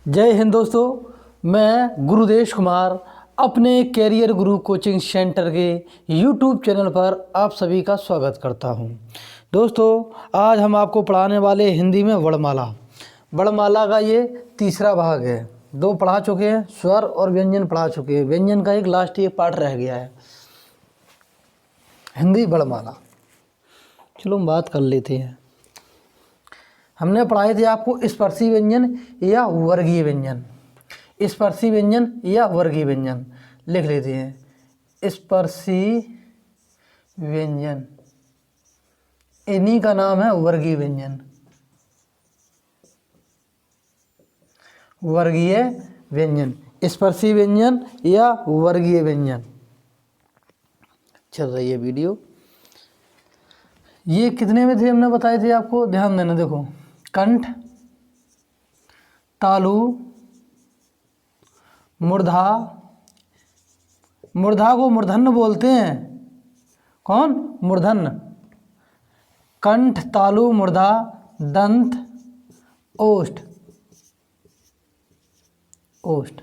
जय हिंद दोस्तों, मैं गुरुदेश कुमार अपने कैरियर गुरु कोचिंग सेंटर के यूट्यूब चैनल पर आप सभी का स्वागत करता हूं। दोस्तों, आज हम आपको पढ़ाने वाले हिंदी में वर्णमाला। वर्णमाला का ये तीसरा भाग है। दो पढ़ा चुके हैं, स्वर और व्यंजन पढ़ा चुके हैं। व्यंजन का एक लास्ट ये पार्ट रह गया है, हिंदी वर्णमाला। चलो हम बात कर लेते हैं। हमने पढ़ाए थे आपको स्पर्शी व्यंजन या वर्गीय व्यंजन। स्पर्शी व्यंजन या वर्गीय व्यंजन लिख लेते हैं। स्पर्शी व्यंजन, इन्हीं का नाम है वर्गीय व्यंजन। वर्गीय व्यंजन, स्पर्शी व्यंजन या वर्गीय व्यंजन। चल रही है वीडियो। ये कितने में थे हमने बताए थे आपको, ध्यान देना। देखो, कंठ, तालु, मूर्धा। मूर्धा को मूर्धन्य बोलते हैं। कौन? मूर्धन्य। कंठ, तालु, मूर्धा, दंत, ओष्ठ। ओष्ठ।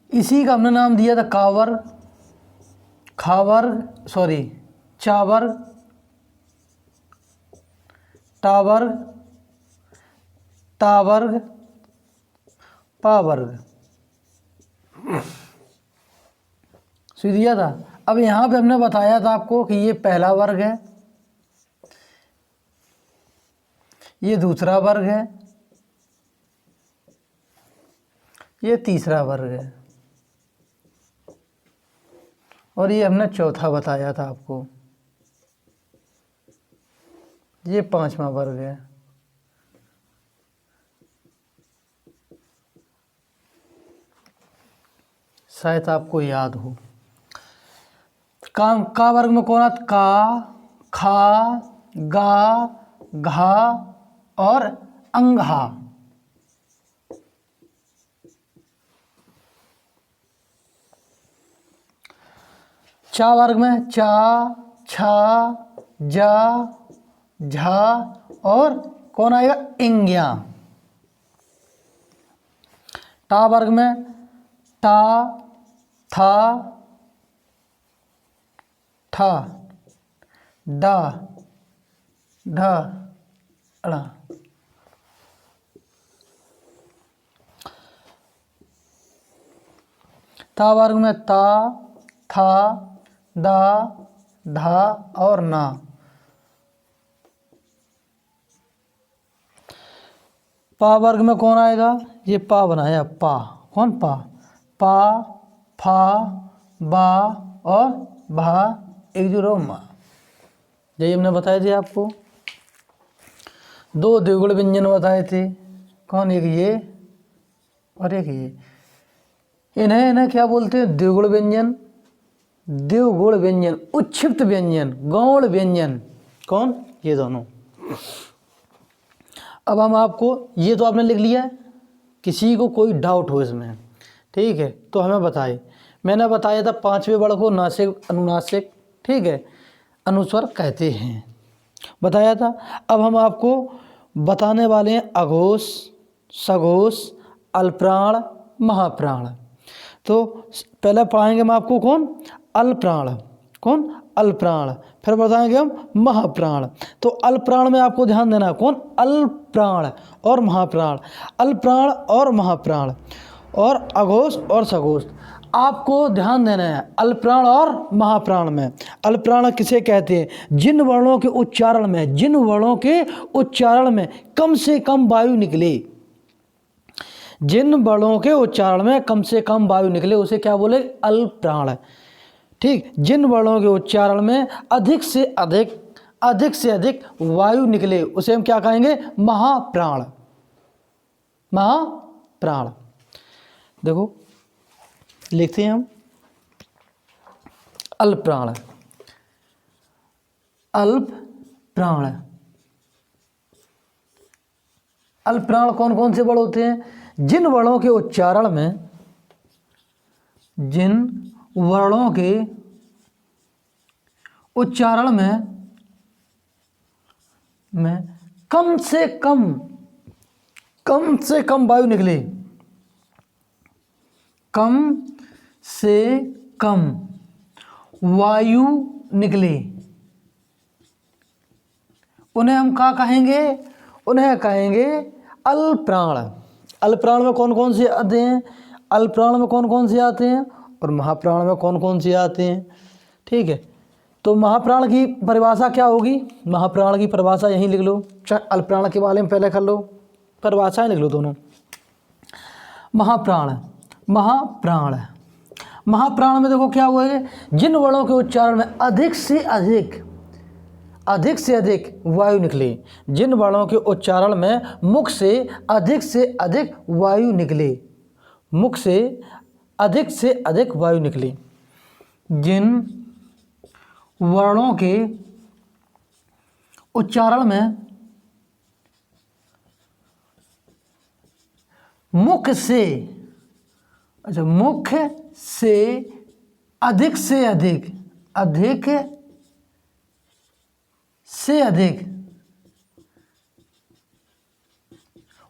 इसी का हमने नाम दिया था कावर, खावर, चावर, टावर्ग, तावर्ग, पावर्ग। सुन दिया था। अब यहाँ पे हमने बताया था आपको कि ये पहला वर्ग है, ये दूसरा वर्ग है, ये तीसरा वर्ग है, और ये हमने चौथा बताया था आपको, ये पांचवा वर्ग है। शायद आपको याद हो। का वर्ग में कौन आता? का, खा, गा, घा और अंघा। चा वर्ग में चा, छा, जा, झा और कौन आएगा? इंग्या। टा वर्ग में टा, था, ठा, डा, ढा, अड़ा। ता वर्ग में ता, था, दा, धा और ना। पा वर्ग में कौन आएगा? ये पा बनाया, पा। कौन? पा। पा, फा, बा और भा, एक जो रो मा। यही हमने बताए थे आपको। दो द्विगुण व्यंजन बताए थे। कौन? एक ये और एक ये। इन्हें क्या बोलते हैं? द्विगुण व्यंजन, द्विगुण व्यंजन, उच्छिप्त व्यंजन, गौण व्यंजन। कौन? ये दोनों। अब हम आपको, ये तो आपने लिख लिया, किसी को कोई डाउट हो इसमें, ठीक है, तो हमें बताए। मैंने बताया था पांचवें वर्ग को नासिक, अनुनासिक, ठीक है, अनुस्वर कहते हैं, बताया था। अब हम आपको बताने वाले हैं अघोष, सघोष, अल्पप्राण, महाप्राण। तो पहले पढ़ाएंगे हम आपको कौन? अल्पप्राण। कौन? अल्पप्राण। फिर बताएंगे हम महाप्राण। तो अल्पप्राण में आपको ध्यान देना है, कौन? अल्पप्राण और महाप्राण। अल्पप्राण और महाप्राण और अघोष और सघोष आपको ध्यान देना है। अल्पप्राण और महाप्राण में, अल्पप्राण किसे कहते हैं? जिन वर्णों के उच्चारण में, जिन वर्णों के उच्चारण में कम से कम वायु निकले, जिन वर्णों के उच्चारण में कम से कम वायु निकले उसे क्या बोले? अल्पप्राण। ठीक। जिन वर्णों के उच्चारण में अधिक से अधिक वायु निकले उसे हम क्या कहेंगे? महाप्राण। महाप्राण। देखो लिखते हैं हम, अल्पप्राण, अल्पप्राण। अल्पप्राण कौन कौन से वर्ण होते हैं? जिन वर्णों के उच्चारण में, जिन वर्णों के उच्चारण में में कम से कम वायु निकले, कम से कम वायु निकले, उन्हें हम क्या कहेंगे? उन्हें कहेंगे अल्पप्राण। अल्पप्राण में कौन कौन से आते हैं? अल्पप्राण में कौन कौन से आते हैं और महाप्राण में कौन कौन से आते हैं? ठीक है, तो महाप्राण की परिभाषा क्या होगी? महाप्राण की परिभाषा यहीं लिख लो, अल्पप्राण के बारे में पहले कर लो, परिभाषाएं लिख लो दोनों। महाप्राण में देखो क्या हुआ है, जिन वर्णों के उच्चारण में अधिक से अधिक वायु निकले, जिन वर्णों के उच्चारण में मुख से अधिक वायु निकले, मुख से अधिक वायु निकले, जिन वर्णों के उच्चारण में मुख से अधिक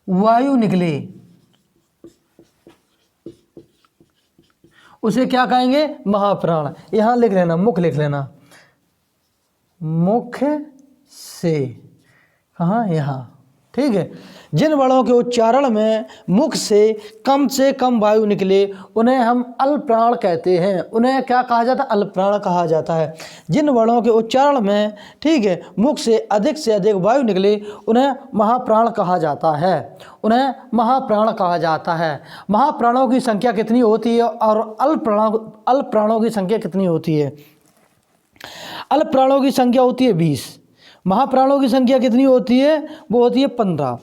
वायु निकले, उसे क्या कहेंगे? महाप्राण। यहां लिख लेना, मुख लिख लेना, मुख से, कहाँ? यहाँ। ठीक है, जिन वर्णों के उच्चारण में मुख से कम वायु निकले उन्हें हम अल्पप्राण कहते हैं। उन्हें क्या कहा जाता है? अल्पप्राण कहा जाता है। जिन वर्णों के उच्चारण में, ठीक है, मुख से अधिक वायु निकले उन्हें महाप्राण कहा जाता है, उन्हें महाप्राण कहा जाता है। महाप्राणों की संख्या कितनी होती है और अल्पप्राणों की संख्या कितनी होती है? अल्पप्राणों की संख्या होती है 20, महाप्राणों की संख्या कितनी होती है? वो होती है 15।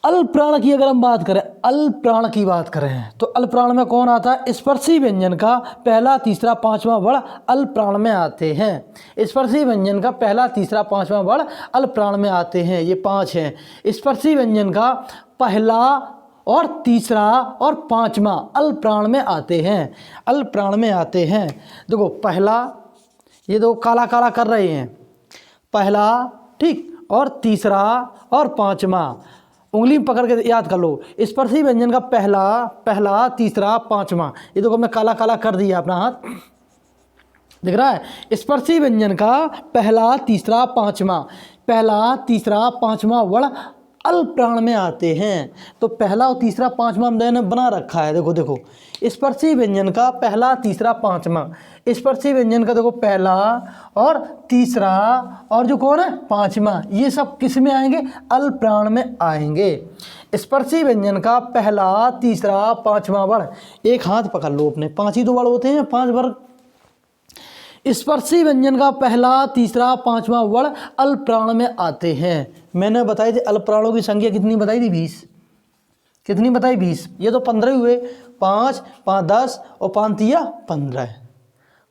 अल्पप्राण की अगर हम बात करें, अल्पप्राण की बात करें तो अल्पप्राण में कौन आता है? स्पर्शी व्यंजन का पहला, तीसरा, पांचवा वर्ण अल्पप्राण में आते हैं। स्पर्शी व्यंजन का पहला, तीसरा, पांचवा वर्ण अल्पप्राण में आते हैं, ये 5 हैं। स्पर्शी व्यंजन का पहला और तीसरा और पांचवा अल्पप्राण में आते हैं, अल्पप्राण में आते हैं। देखो पहला, ये दो काला काला कर रहे हैं, पहला, ठीक, और तीसरा और पांचवा, उंगली में पकड़ के याद कर लो। स्पर्शी व्यंजन का पहला, तीसरा, पांचवा, ये देखो हमने काला काला कर दिया, अपना हाथ दिख रहा है। स्पर्शी व्यंजन का पहला, तीसरा, पांचवा वर्ण अल्पप्राण में आते हैं। तो पहला और तीसरा, पांचवा हमने बना रखा है। देखो स्पर्शी व्यंजन का पहला, तीसरा, पांचवा, स्पर्शी व्यंजन का देखो पहला और तीसरा और जो कौन है? पांचवा, ये सब किस में आएंगे? अल्पप्राण में आएंगे। स्पर्शी व्यंजन का पहला, तीसरा, पांचवा वर्ण, एक हाथ पकड़ लो अपने, 5 ही तो वर्ण होते हैं, 5 वर्ग। स्पर्शी व्यंजन का पहला, तीसरा, पांचवा वर्ण अल्पप्राण में आते हैं। मैंने बताई थी अल्पप्राणों की संख्या कितनी बताई थी? 20। कितनी बताई? 20। ये तो 15 हुए, 5 5 10 और 5 3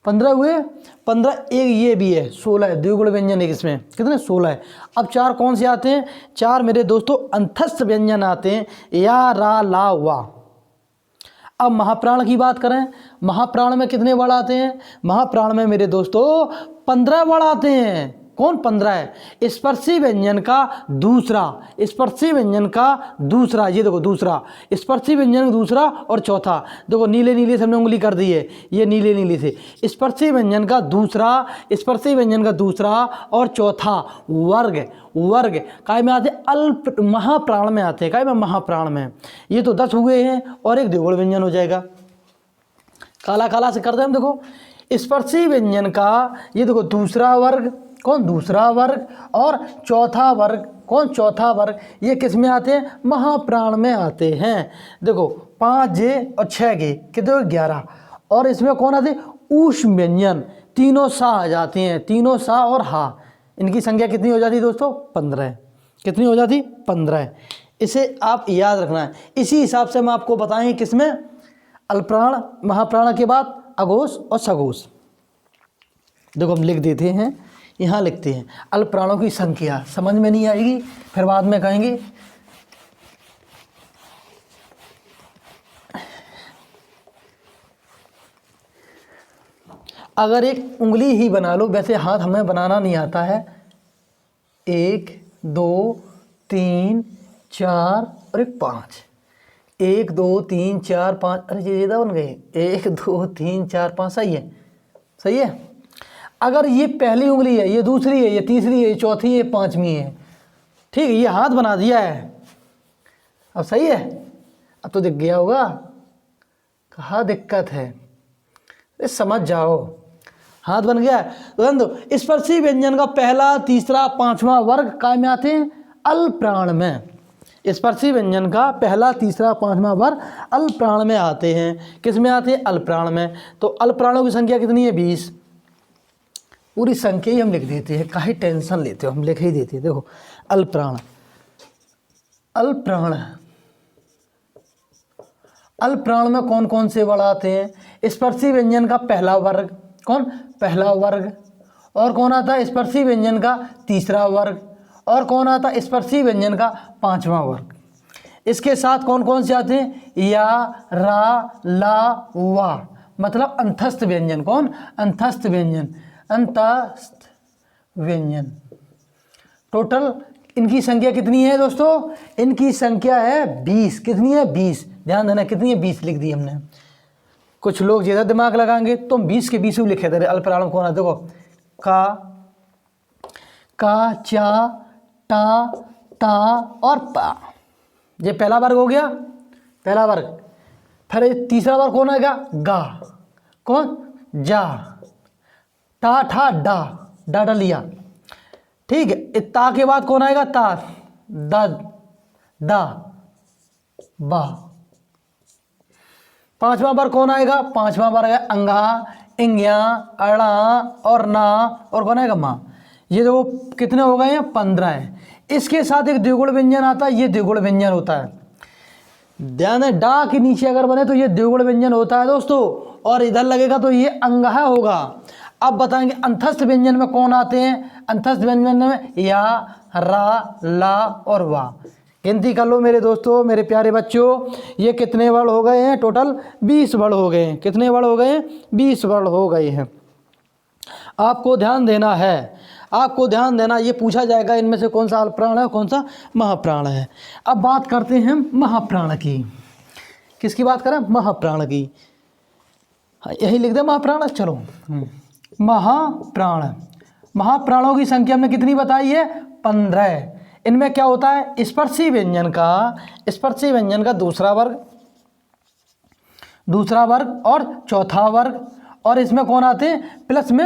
15 हुए। 15, एक ये भी है 16 है, द्विगुण व्यंजन एक, इसमें कितने? 16 है। अब 4 कौन से आते हैं? 4 मेरे दोस्तों अंतस्थ व्यंजन आते हैं, या, रा, ला, वा। अब महाप्राण की बात करें, महाप्राण में कितने वर्ण आते हैं? महाप्राण में मेरे दोस्तों 15 वर्ण आते हैं। कौन 15 है? स्पर्शी व्यंजन का दूसरा, ये देखो दूसरा, स्पर्शी व्यंजन दूसरा और चौथा, देखो नीले नीले से हमने उंगली कर दी है, ये नीले नीले से। स्पर्शी व्यंजन का दूसरा और चौथा वर्ग काय में आते? अल्प महाप्राण में आते हैं। काय में? महाप्राण में। ये तो 10 हुए हैं और एक द्विगुण व्यंजन हो जाएगा। काला काला से कर दे हम। देखो स्पर्शी व्यंजन का ये देखो दूसरा वर्ग, कौन? दूसरा वर्ग, और चौथा वर्ग, कौन? चौथा वर्ग। ये किस में आते हैं? महाप्राण में आते हैं। देखो 5 जे और 6 गे कितने? 11। और इसमें कौन आते? ऊष्म व्यंजन, तीनों सा आ जाते हैं, तीनों सा और हा। इनकी संख्या कितनी हो जाती है दोस्तों? 15। कितनी हो जाती? 15। इसे आप याद रखना है। इसी हिसाब से हम आपको बताएंगे किसमें? अल्पप्राण, महाप्राण के बाद अघोष और सघोष। देखो हम लिख देते हैं, यहाँ लिखते हैं अल्पप्राणों की संख्या। समझ में नहीं आएगी फिर बाद में कहेंगे। अगर एक उंगली ही बना लो, वैसे हाथ हमें बनाना नहीं आता है, 1 2 3 4 और एक 5, 1 2 3 4 5, अरे ये ज़्यादा बन गए, 1 2 3 4 5, सही है, सही है। अगर ये पहली उंगली है, ये दूसरी है, ये तीसरी है, ये चौथी है, ये पांचवी है, ठीक है, ये हाथ बना दिया है, अब सही है, अब तो दिख गया होगा, कहाँ दिक्कत है, ये समझ जाओ, हाथ बन गया है। तो ध्यान दो, स्पर्शी व्यंजन का पहला, तीसरा, पांचवा वर्ग काय में आते हैं? अल प्राण में। स्पर्शी व्यंजन का पहला, तीसरा, पांचवा वर्ग अल प्राण में आते हैं। किस में आते हैं? अल प्राण में। तो अल प्राणों की संख्या कितनी है? 20। पूरी संख्या ही हम लिख देते हैं, काहे टेंशन लेते हो, हम लिख ही देते हैं। देखो अल प्राण, अल प्राण, अल प्राण में कौन कौन से वर्ग आते हैं? स्पर्शी व्यंजन का पहला वर्ग, कौन? पहला वर्ग। और कौन आता है? स्पर्शी व्यंजन का तीसरा वर्ग। और कौन आता है? स्पर्शी व्यंजन का पांचवा वर्ग। इसके साथ कौन कौन से आते हैं? या, रा, ला, वा, मतलब अंतस्थ व्यंजन। कौन? अंतस्थ व्यंजन, अंतस्थ व्यंजन। टोटल इनकी संख्या कितनी है दोस्तों? इनकी संख्या है 20। कितनी है? 20। ध्यान देना, कितनी है? 20 लिख दी हमने। कुछ लोग ज़्यादा दिमाग लगाएंगे तो 20 के 20 लिखे थे। अल प्राण कौन है? देखो का, चा, टा, ता और पा, ये पहला वर्ग हो गया, पहला वर्ग। फिर तीसरा वर्ग कौन आएगा? गा, कौन? जा, टा, ठा, डा, डा लिया, ठीक है। ता के बाद कौन आएगा? ता, दा, दा, बा। पांचवा वर्ग कौन आएगा? पांचवा वर्ग है अंगा, इंग्या, अड़ा और ना, और कौन आएगा? माँ। ये देखो कितने हो गए हैं? 15 है। इसके साथ एक द्विगुण व्यंजन आता है, ये द्विगुण व्यंजन होता है। ध्यान है, डा के नीचे अगर बने तो ये द्विगुण व्यंजन होता है दोस्तों, और इधर लगेगा तो ये अंगहा होगा। अब बताएंगे अंतस्थ व्यंजन में कौन आते हैं? अंतस्थ व्यंजन में या, रा, ला और वा। गिनती कर लो मेरे दोस्तों, मेरे प्यारे बच्चों, ये कितने वर्ण हो गए हैं? टोटल 20 वर्ण हो गए हैं। कितने वर्ण हो गए हैं? 20 वर्ण हो गए हैं। आपको ध्यान देना है, आपको ध्यान देना, ये पूछा जाएगा इनमें से कौन सा अल प्राण है, कौन सा महाप्राण है। अब बात करते हैं महाप्राण की। किसकी बात करें? महाप्राण की। यही लिख दे महाप्राण। चलो महाप्राण, महाप्राणों की संख्या हमने कितनी बताई है? 15। इनमें क्या होता है? स्पर्शी व्यंजन का, स्पर्शी व्यंजन का दूसरा वर्ग, दूसरा वर्ग और चौथा वर्ग। और इसमें कौन आते हैं? प्लस में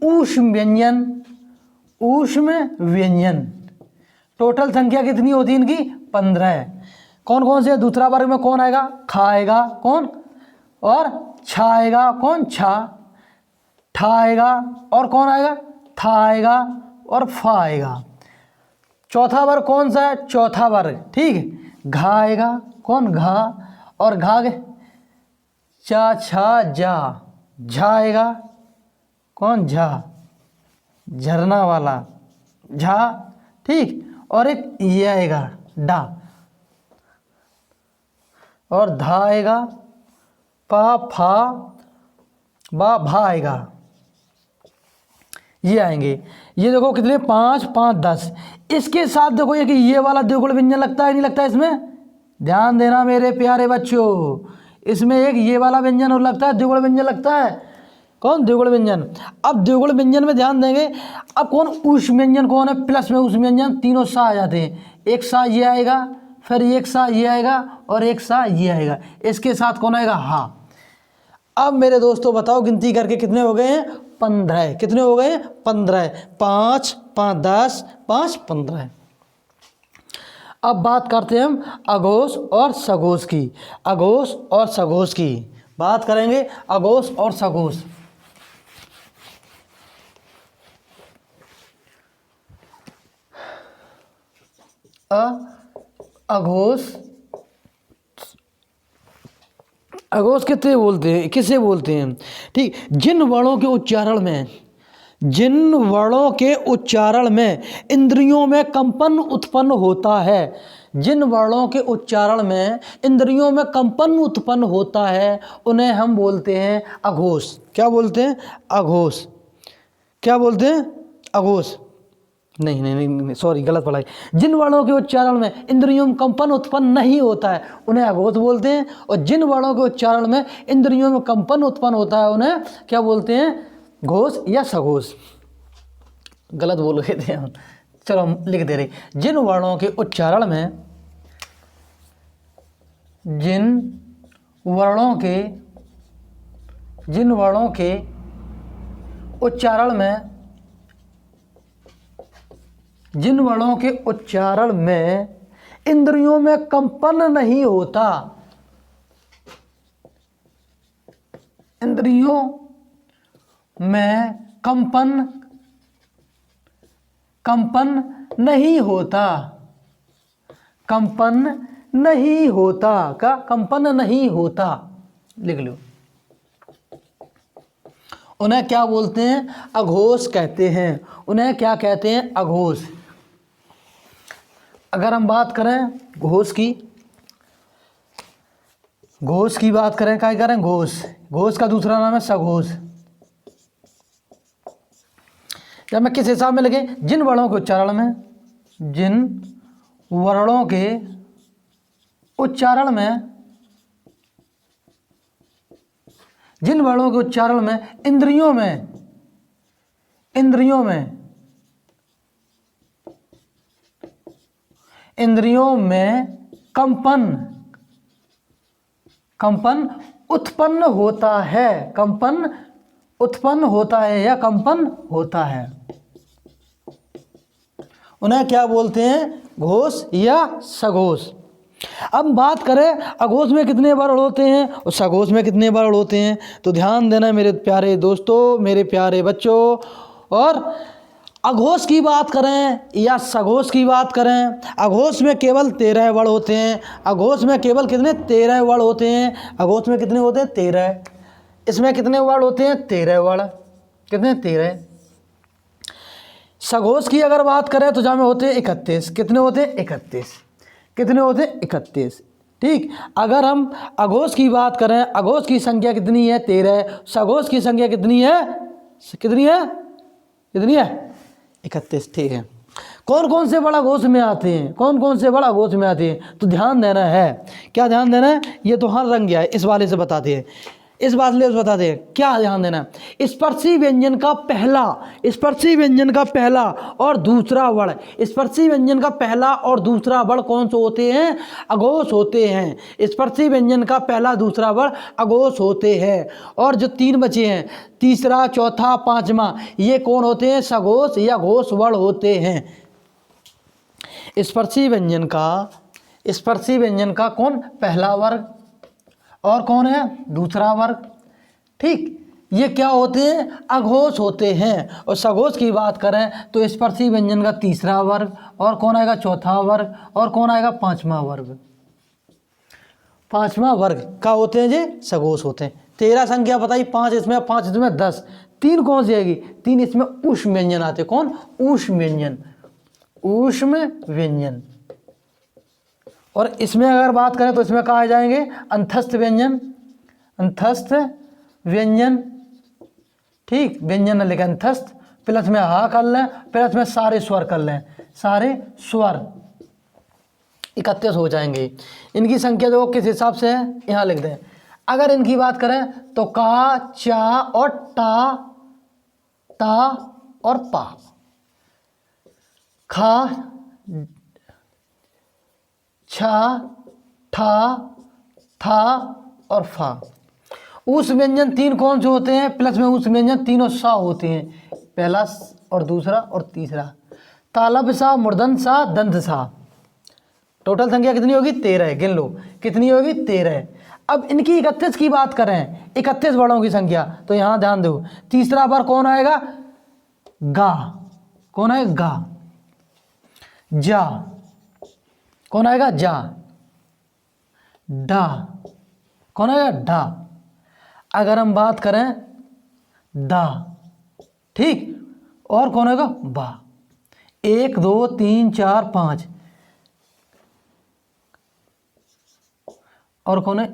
ऊष्म व्यंजन, ऊष्म व्यंजन। टोटल संख्या कितनी होती है इनकी? 15। कौन कौन से? दूसरा वर्ग में कौन आएगा? खाएगा, कौन? और छाएगा, कौन? छा, ठाएगा, और कौन आएगा? था आएगा, और फा आएगा। चौथा वर्ग कौन सा है? चौथा वर्ग, ठीक है। घा आएगा, कौन? घा, और घा के चा, छा, जा, झा आएगा, कौन? झा, झरना वाला झा, ठीक। और एक ये आएगा डा, और धा आएगा, पा, फा, बा, भा आएगा, ये आएंगे। ये देखो कितने? 5, 5, 10। इसके साथ देखो ये कि ये वाला द्विगुण व्यंजन लगता है, नहीं लगता इसमें? ध्यान देना मेरे प्यारे बच्चों, इसमें एक ये वाला व्यंजन और लगता है, द्विगुण व्यंजन लगता है। कौन? द्विगुण व्यंजन। अब द्विगुण व्यंजन में ध्यान देंगे, अब कौन? ऊष्म व्यंजन कौन है? प्लस में ऊष्म व्यंजन, तीनों सा आ जाते हैं। एक सा ये आएगा, फिर एक सा ये आएगा, और एक सा ये आएगा। इसके साथ कौन आएगा? हाँ। अब मेरे दोस्तों बताओ गिनती करके कितने हो गए हैं? 15। कितने हो गए? 15। 5, 5, 10, 5, 15। अब बात करते हैं हम अघोष और सघोष की। अघोष और सघोष की बात करेंगे। अघोष और सघोष। अघोष, अघोष कितने बोलते हैं? किसे बोलते हैं? ठीक, जिन वर्णों के उच्चारण में, जिन वर्णों के उच्चारण में इंद्रियों में कंपन उत्पन्न होता है, जिन वर्णों के उच्चारण में इंद्रियों में कंपन उत्पन्न होता है, उन्हें हम बोलते हैं अघोष। क्या बोलते हैं? अघोष। क्या बोलते हैं? अघोष। नहीं नहीं नहीं, नहीं सॉरी गलत पढ़ाई। जिन वर्णों के उच्चारण में इंद्रियों में कंपन उत्पन्न नहीं होता है उन्हें अघोष बोलते हैं, और जिन वर्णों के उच्चारण में इंद्रियों में कंपन उत्पन्न होता है उन्हें क्या बोलते हैं, घोष या सघोष। गलत बोल गए थे हम, चलो हम लिख दे रहे। जिन वर्णों के उच्चारण में, जिन वर्णों के उच्चारण में, जिन वर्णों के उच्चारण में इंद्रियों में कंपन नहीं होता, इंद्रियों में कंपन नहीं होता, कंपन नहीं होता, का कंपन नहीं होता, लिख लो, उन्हें क्या बोलते हैं, अघोष कहते हैं। उन्हें क्या कहते हैं, अघोष। अगर हम बात करें घोष की, घोष की बात करें, क्या करें, घोष, घोष का दूसरा नाम है सघोष। जब मैं किस हिसाब में लगे, जिन वर्णों के उच्चारण में, जिन वर्णों के उच्चारण में, जिन वर्णों के उच्चारण में इंद्रियों में, इंद्रियों में, इंद्रियों में कंपन, कंपन उत्पन्न होता है, कंपन उत्पन्न होता है या कंपन होता है, उन्हें क्या बोलते हैं, घोष या सघोष। अब बात करें अघोष में कितने वर्ण होते हैं और सघोष में कितने वर्ण होते हैं, तो ध्यान देना मेरे प्यारे दोस्तों, मेरे प्यारे बच्चों। और अघोष की बात करें या सघोष की बात करें, अघोष में केवल 13 वर्ण होते हैं। अघोष में केवल कितने, 13 वर्ण होते हैं। अघोष में कितने होते हैं, 13। इसमें कितने वर्ण होते हैं, 13 वर्ण, कितने, 13। सघोष की अगर बात करें तो जहाँ में होते हैं 31, कितने होते हैं, 31, कितने होते हैं, 31। ठीक, अगर हम अघोष की बात करें, अघोष की संख्या कितनी है, 13, सघोष की संख्या कितनी है, कितनी है, कितनी है, 31। ठीक है, कौन कौन से बड़ा घोष में आते हैं, कौन कौन से बड़ा घोष में आते हैं, तो ध्यान देना है। क्या ध्यान देना है, ये तो हर रंग गया है, इस वाले से बताते हैं, इस बात ले बताते हैं क्या ध्यान देना है। स्पर्शी व्यंजन का पहला, स्पर्शी व्यंजन का पहला और दूसरा वर्ण, स्पर्शी व्यंजन का पहला और दूसरा वर्ण कौन से होते हैं, अघोष होते हैं। स्पर्शी व्यंजन का पहला दूसरा वर्ण अघोष होते हैं। और जो 3 बचे हैं, तीसरा, चौथा, पांचवा, ये कौन होते हैं, सघोष या घोष वर्ण होते हैं। स्पर्शी व्यंजन का, स्पर्शी व्यंजन का कौन, पहला वर्ग, और कौन है, दूसरा वर्ग। ठीक, ये क्या होते हैं, अघोष होते हैं। और सघोष की बात करें तो स्पर्शी व्यंजन का तीसरा वर्ग, और कौन आएगा, चौथा वर्ग, और कौन आएगा, पांचवा वर्ग। पांचवा वर्ग का होते हैं जी, सघोष होते हैं। 13 संख्या बताई, 5 इसमें, 5 इसमें, 10। 3 कौन सी आएगी, 3 इसमें ऊष्म व्यंजन आते, कौन, ऊष्म व्यंजन, ऊष्म व्यंजन। और इसमें अगर बात करें तो इसमें कहा जाएंगे अंतस्थ व्यंजन, अंतस्थ व्यंजन। ठीक, व्यंजन लिखे अंतस्थ, प्लस में हा कर लें, प्लस में सारे स्वर कर लें, सारे स्वर 31 हो जाएंगे। इनकी संख्या जो किस हिसाब से है यहाँ लिख दें। अगर इनकी बात करें तो का, चा और टा, ता और पा, खा, छा, ठा, था और फा। उस व्यंजन 3 कौन से होते हैं, प्लस में उस व्यंजन तीनों सा होते हैं, पहला और दूसरा और तीसरा। तालब सा, मूर्धन सा, दंत सा। टोटल संख्या कितनी होगी, 13, गिन लो कितनी होगी, 13। अब इनकी 31 की बात करें, 31 वर्णों की संख्या, तो यहां ध्यान दो, तीसरा बार कौन आएगा, गा, कौन है, गा। जा, कौन आएगा, जा। डा, कौन आएगा, डा। अगर हम बात करें दा, ठीक, और कौन आएगा, बा। 1 2 3 4 5, और कौन है,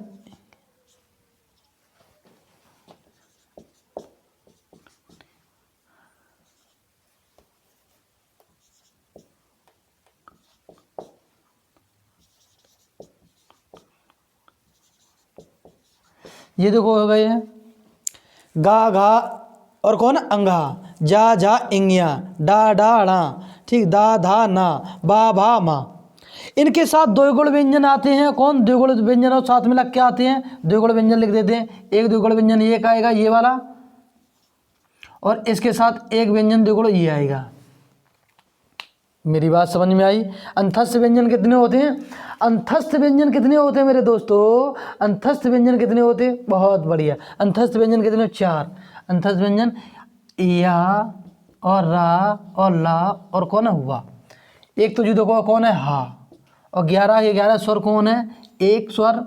ये देखो हो गए हैं गा घा और कौन अंगा, जा जा इंगिया, डा डा ड़ा, ठीक, दा धा ना, बा भा मा। इनके साथ द्विगुण व्यंजन आते हैं। कौन द्विगुण व्यंजन और साथ में लग के आते हैं, द्विगुण व्यंजन लिख देते हैं। एक द्विगुण व्यंजन ये आएगा ये वाला, और इसके साथ एक व्यंजन द्विगुण ये आएगा। मेरी बात समझ में आई। अंतस्थ व्यंजन कितने होते हैं, अंतस्थ व्यंजन कितने होते हैं मेरे दोस्तों, अंतस्थ व्यंजन कितने होते हैं, बहुत बढ़िया। अंतस्थ व्यंजन कितने, 4 अंतस्थ व्यंजन, या और रा और ला और कौन है हुआ। एक तो जो देखो कौन है हा, और 11 के 11 स्वर कौन है, एक स्वर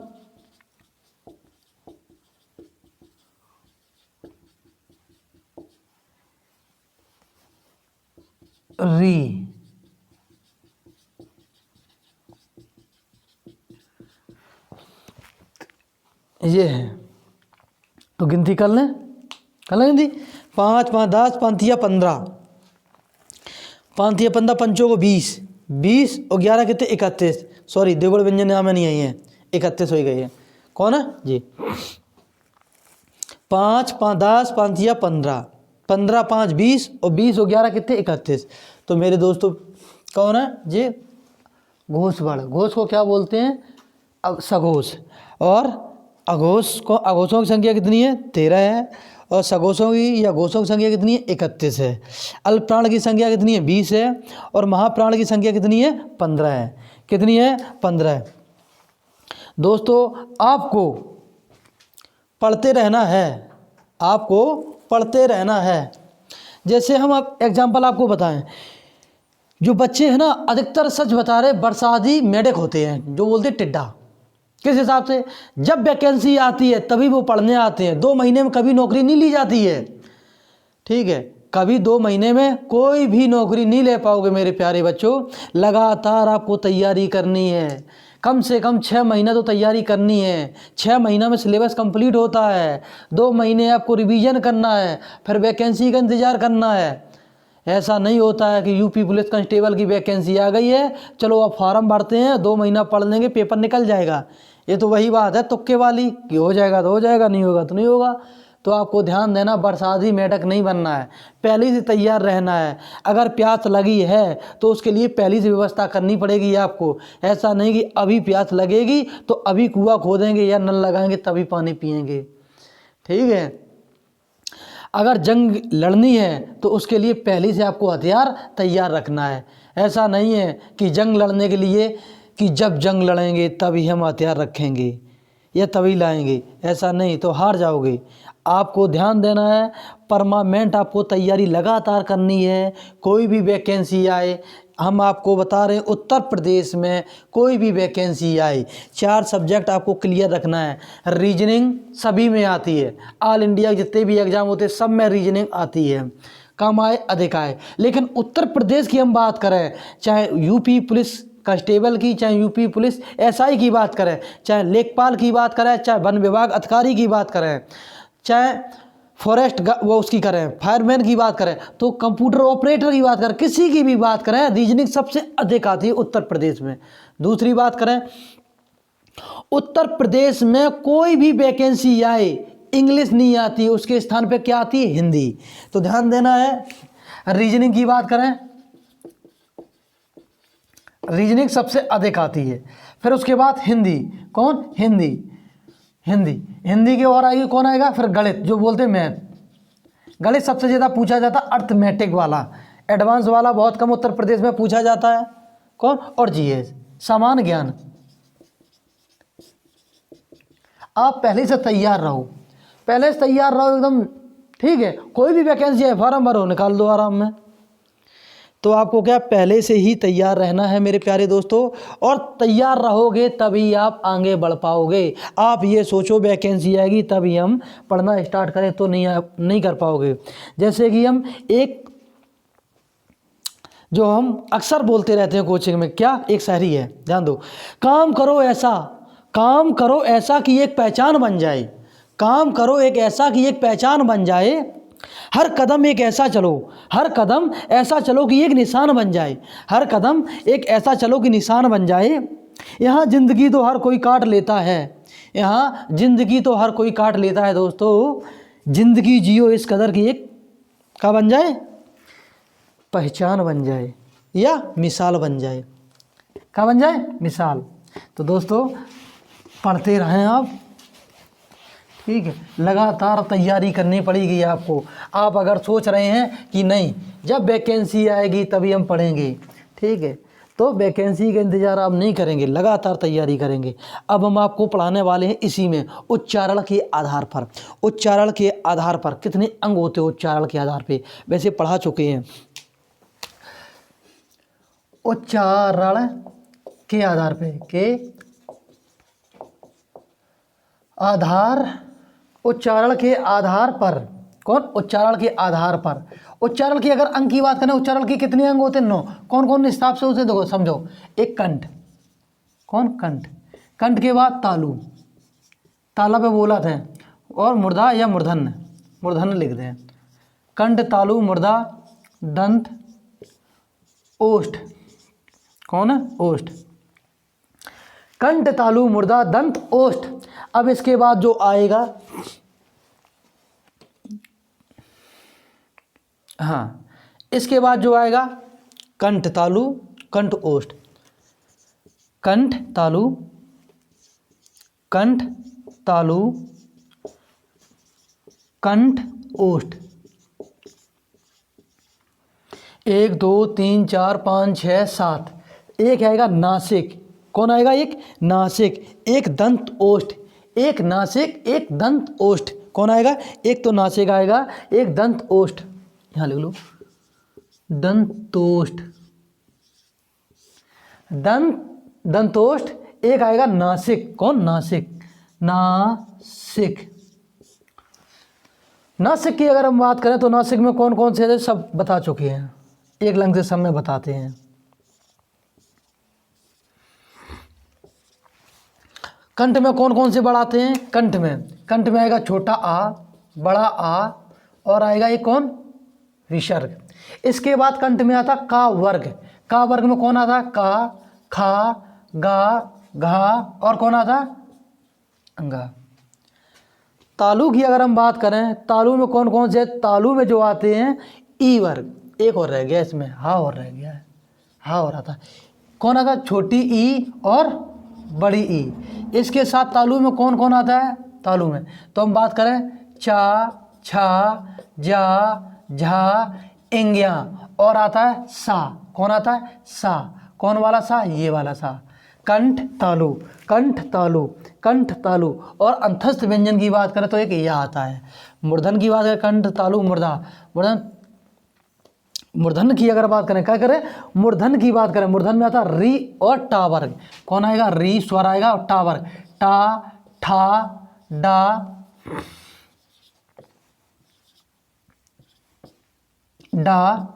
री, ये है। तो गिनती कर लें गिनती, 5 5 10 5 15, 5 15 पंचों को 20, 20 और 11 कितने 31, सॉरी द्विगुण व्यंजन यहाँ में नहीं आई है, 31 हो गई है। कौन है जी, 5 5 10 5 15, 15 5 20 और 20 और 11 कितने 31। तो मेरे दोस्तों कौन है जी, घोष वर्ण। घोष को क्या बोलते हैं, सघोष। और अघोष को, अघोषों की संख्या कितनी है, 13 है। और सघोषों की या घोषों की संख्या कितनी है, 31 है। अल्प प्राण की संख्या कितनी है, 20 है। और महाप्राण की संख्या कितनी है, 15 है। कितनी है, 15 है। दोस्तों आपको पढ़ते रहना है, आपको पढ़ते रहना है। जैसे हम अब एग्जाम्पल आपको बताएं, जो बच्चे हैं ना अधिकतर सच बता रहे बरसाती मेढक होते हैं, जो बोलते हैं टिड्डा। किस हिसाब से, जब वैकेंसी आती है तभी वो पढ़ने आते हैं। 2 महीने में कभी नौकरी नहीं ली जाती है, ठीक है, कभी 2 महीने में कोई भी नौकरी नहीं ले पाओगे मेरे प्यारे बच्चों। लगातार आपको तैयारी करनी है, कम से कम 6 महीना तो तैयारी करनी है। 6 महीना में सिलेबस कंप्लीट होता है, 2 महीने आपको रिवीजन करना है, फिर वैकेंसी का इंतज़ार करना है। ऐसा नहीं होता है कि यूपी पुलिस कांस्टेबल की वैकेंसी आ गई है, चलो अब फॉर्म भरते हैं, 2 महीना पढ़ लेंगे पेपर निकल जाएगा। ये तो वही बात है तुक्के वाली कि हो जाएगा तो हो जाएगा, नहीं होगा तो नहीं होगा। तो आपको ध्यान देना, बरसाती मेढक नहीं बनना है, पहले से तैयार रहना है। अगर प्यास लगी है तो उसके लिए पहले से व्यवस्था करनी पड़ेगी आपको। ऐसा नहीं कि अभी प्यास लगेगी तो अभी कुआं खोदेंगे या नल लगाएंगे तभी पानी पिएंगे, ठीक है। अगर जंग लड़नी है तो उसके लिए पहले से आपको हथियार तैयार रखना है। ऐसा नहीं है कि जंग लड़ने के लिए कि जब जंग लड़ेंगे तभी हम हथियार रखेंगे या तभी लाएंगे, ऐसा नहीं, तो हार जाओगे। आपको ध्यान देना है, परमानेंट आपको तैयारी लगातार करनी है। कोई भी वैकेंसी आए, हम आपको बता रहे हैं उत्तर प्रदेश में कोई भी वैकेंसी आए, 4 सब्जेक्ट आपको क्लियर रखना है। रीजनिंग सभी में आती है, ऑल इंडिया जितने भी एग्जाम होते हैं सब में रीजनिंग आती है, कम आए अधिक आए। लेकिन उत्तर प्रदेश की हम बात करें, चाहे यूपी पुलिस कांस्टेबल की, चाहे यूपी पुलिस एसआई की बात करें, चाहे लेखपाल की बात करें, चाहे वन विभाग अधिकारी की बात करें, चाहे फॉरेस्ट वो उसकी करें, फायरमैन की बात करें, तो कंप्यूटर ऑपरेटर की बात करें, किसी की भी बात करें, रीजनिंग सबसे अधिक आती है उत्तर प्रदेश में। दूसरी बात करें, उत्तर प्रदेश में कोई भी वैकेंसी आए इंग्लिश नहीं आती, उसके स्थान पे क्या आती है, हिंदी। तो ध्यान देना है। रीजनिंग की बात करें, रीजनिंग सबसे अधिक आती है। फिर उसके बाद हिंदी, कौन, हिंदी, हिंदी, हिंदी के और आएगी कौन आएगा, फिर गणित, जो बोलते हैं मैथ। गणित सबसे ज़्यादा पूछा जाता है, अर्थमेटिक वाला, एडवांस वाला बहुत कम उत्तर प्रदेश में पूछा जाता है, कौन, और जीएस, सामान्य ज्ञान। आप पहले से तैयार रहो, पहले से तैयार रहो एकदम, ठीक है। कोई भी वैकेंसी है फॉर्म भरो, निकाल दो आराम में। तो आपको क्या पहले से ही तैयार रहना है मेरे प्यारे दोस्तों, और तैयार रहोगे तभी आप आगे बढ़ पाओगे। आप ये सोचो वैकेंसी आएगी तभी हम पढ़ना स्टार्ट करें तो नहीं कर पाओगे। जैसे कि हम एक जो हम अक्सर बोलते रहते हैं कोचिंग में, क्या, एक शायरी है, ध्यान दो। काम करो ऐसा, काम करो ऐसा कि एक पहचान बन जाए, काम करो एक ऐसा कि एक पहचान बन जाए, हर कदम एक ऐसा चलो, हर कदम ऐसा चलो कि एक निशान बन जाए, हर कदम एक ऐसा चलो कि निशान बन जाए। यहाँ ज़िंदगी तो हर कोई काट लेता है, यहाँ जिंदगी तो हर कोई काट लेता है दोस्तों, जिंदगी जियो इस कदर की एक क्या बन जाए, पहचान बन जाए या मिसाल बन जाए। क्या बन जाए, मिसाल। तो दोस्तों पढ़ते रहें आप, ठीक है, लगातार तैयारी करनी पड़ेगी आपको। आप अगर सोच रहे हैं कि नहीं जब वैकेंसी आएगी तभी हम पढ़ेंगे, ठीक है, तो वैकेंसी का इंतज़ार आप नहीं करेंगे, लगातार तैयारी करेंगे। अब हम आपको पढ़ाने वाले हैं इसी में उच्चारण के आधार पर। उच्चारण के आधार पर कितने अंग होते हैं उच्चारण के आधार पे, वैसे पढ़ा चुके हैं। उच्चारण के आधार पे, के आधार, उच्चारण के आधार पर, कौन, उच्चारण के आधार पर। उच्चारण की अगर अंग की बात करें, उच्चारण के कितने अंग होते हैं, 9। कौन कौन हिसाब से उसे देखो समझो। एक कंठ, कौन, कंठ। कंठ के बाद तालु, ताला पे बोला था, और मूर्धा या मूर्धन्य, मूर्धन्य लिख दें। कंठ, तालु, मूर्धा, दंत, ओष्ठ, कौन है, ओष्ठ। कंठ, तालु, मूर्धा, दंत, ओष्ठ। अब इसके बाद जो आएगा, हाँ, इसके बाद जो आएगा कंठ, तालु, कंठ, ओष्ठ, कंठ, तालु, कंठ, तालु, कंठ, ओष्ठ। 1 2 3 4 5 6 7। एक आएगा नासिक, कौन आएगा, एक नासिक, एक दंत ओष्ठ, एक नासिक, एक दंत ओष्ठ। कौन आएगा, एक तो नासिक आएगा, एक दंत ओष्ठ, यहाँ लिख लो, दंतोष्ठ, दंतोष्ठ। एक आएगा नासिक, कौन, नासिक, नासिक। नासिक की अगर हम बात करें तो नासिक में कौन कौन से सब बता चुके हैं, एक लंग से सब में बताते हैं। कंठ में कौन कौन से बढ़ाते हैं, कंठ में आएगा छोटा आ, बड़ा आ, और आएगा एक कौन, विसर्ग। इसके बाद कंठ में आता का वर्ग। का वर्ग में कौन आता, का, खा, गा, घा, और कौन आता, अंगा। तालु की अगर हम बात करें, तालु में कौन कौन से, तालु में जो आते हैं ई वर्ग, एक और रह गया इसमें, हा और रह गया है, हा और आता, कौन आता, छोटी ई और बड़ी ई। इसके साथ तालु में कौन कौन आता है, तालु में तो हम बात करें चा, छा, जा, झा, इंग्या, और आता है सा, कौन आता है, सा, कौन वाला सा, ये वाला सा। कंठ, तालु, कंठ, तालु, कंठ, तालु। और अंतस्थ व्यंजन की बात करें तो एक यह आता है। मूर्धन की बात करें, कंठ, तालु, मूर्धा, मूर्धन। मूर्धन की अगर बात करें, क्या करें, मूर्धन की बात करें, मूर्धन में आता री और टा वर्ग। कौन आएगा, री स्वर आएगा और टा वर्ग, टा, ठा, डा, डा,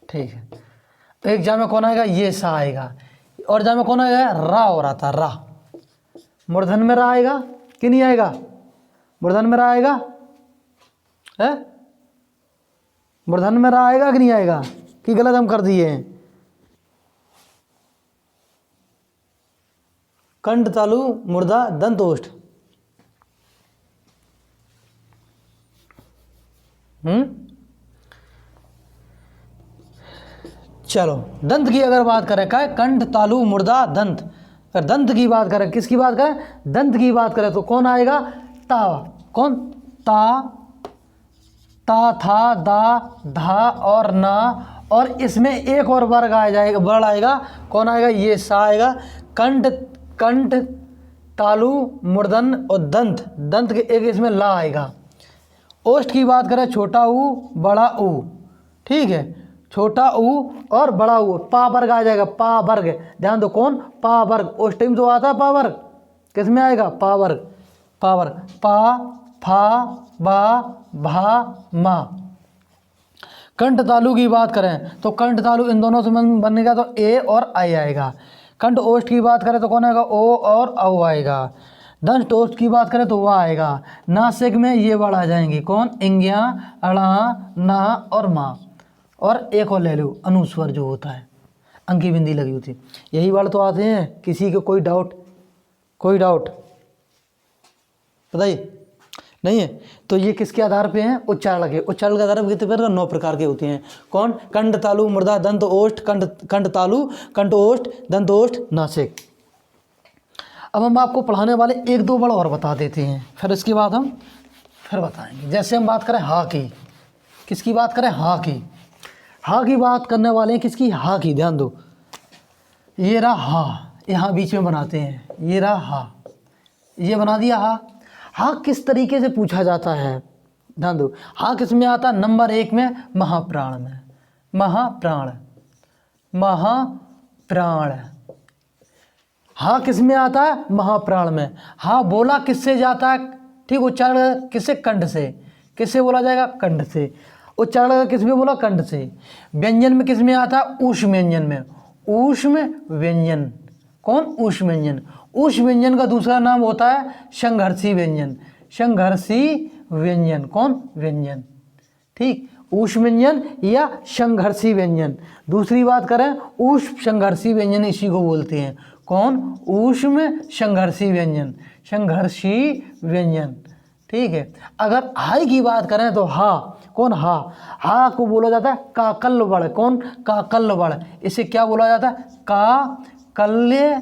ठीक है। तो एक जा में कौन आएगा, ये सा आएगा, और जा में कौन आएगा, रा और आता, रा। मूर्धन में रा आएगा कि नहीं आएगा, मूर्धन में रा आएगा है, मूर्धन में रा आएगा कि नहीं आएगा, कि गलत हम कर दिए हैं। कंठ, तालु, मूर्धा, दंत, ओष्ठ। चलो दंत की अगर बात करें, क्या है, कंठ, तालु, मूर्धा, दंत। अगर दंत की बात करें, किसकी बात करें, दंत की बात करें तो कौन आएगा, ता, कौन, ता, ता, था, दा, धा और ना, और इसमें एक और वर्ग आ जाएगा, वर्ड आएगा, कौन आएगा, ये सा आएगा। कंठ, कंठ, तालु, मूर्धन और दंत, दंत के एक इसमें ला आएगा। ओष्ठ की बात करें, छोटा ऊ, बड़ा ऊ, ठीक है, छोटा ऊ और बड़ा ऊ, पा वर्ग आ जाएगा, पा वर्ग, ध्यान दो, कौन, पा वर्ग। ओष्ठ में जो आता है पा वर्ग, किस में आएगा, पा वर्ग, पा वर्ग, पा, फा, बा, भा, मा। कंठ, तालु की बात करें तो कंठ, तालु इन दोनों से बनेगा तो ए और आई आएगा। कंठ, ओष्ठ की बात करें तो कौन आएगा, ओ और औ आएगा। दंत, ओष्ठ की बात करें तो वह आएगा। नासिक में ये वर्ड आ जाएंगे, कौन, इंग्या, अड़ा, ना और माँ। और एक और ले लो, अनुस्वर जो होता है, अंग की बिंदी लगी होती है। यही वाले तो आते हैं, किसी को कोई डाउट बताइए नहीं है। तो ये किसके आधार पे हैं? उच्चारण के आधार पर कितने प्रकार? 9 प्रकार के होते हैं। कौन? कंठ, तालु, मृदा, दंत, ओष्ठ, कंठ तालु, कंठ ओष्ठ, दंत ओष्ठ, नासिक। अब हम आपको पढ़ाने वाले 1-2 वर्ड और बता देते हैं, फिर इसके बाद हम फिर बताएंगे। जैसे हम बात करें हा की, किसकी बात करें? हा की बात करने वाले हैं, किसकी? हा की। ध्यान दो, ये रहा हा, यहाँ बीच में बनाते हैं, ये रहा हा, ये बना दिया हा। हा किस तरीके से पूछा जाता है? ध्यान दो, हा किस में आता? नंबर 1 में महाप्राण में। महाप्राण हा किस में आता है? महाप्राण में। हा बोला किससे जाता है? ठीक, उच्चारण किससे? कंठ से। किससे बोला जाएगा? कंठ से। उच्चारण किस में बोला? कंठ से। व्यंजन में किस में आता है? ऊष्म व्यंजन में। ऊष्म व्यंजन। कौन? ऊष्म व्यंजन। ऊष्म व्यंजन का दूसरा नाम होता है संघर्षी व्यंजन। संघर्षी व्यंजन। कौन? व्यंजन। ठीक, ऊष्म व्यंजन या संघर्षी व्यंजन। दूसरी बात करें, ऊष्म संघर्षी व्यंजन इसी को बोलते हैं। कौन? ऊष्म संघर्षी व्यंजन। संघर्षी व्यंजन। ठीक है। अगर हाई की बात करें तो हा। कौन? हा को बोला जाता है काकल्यवर्ण। कौन? काकल्यवर्ण। इसे क्या बोला जाता है? काकल्यवर्ण।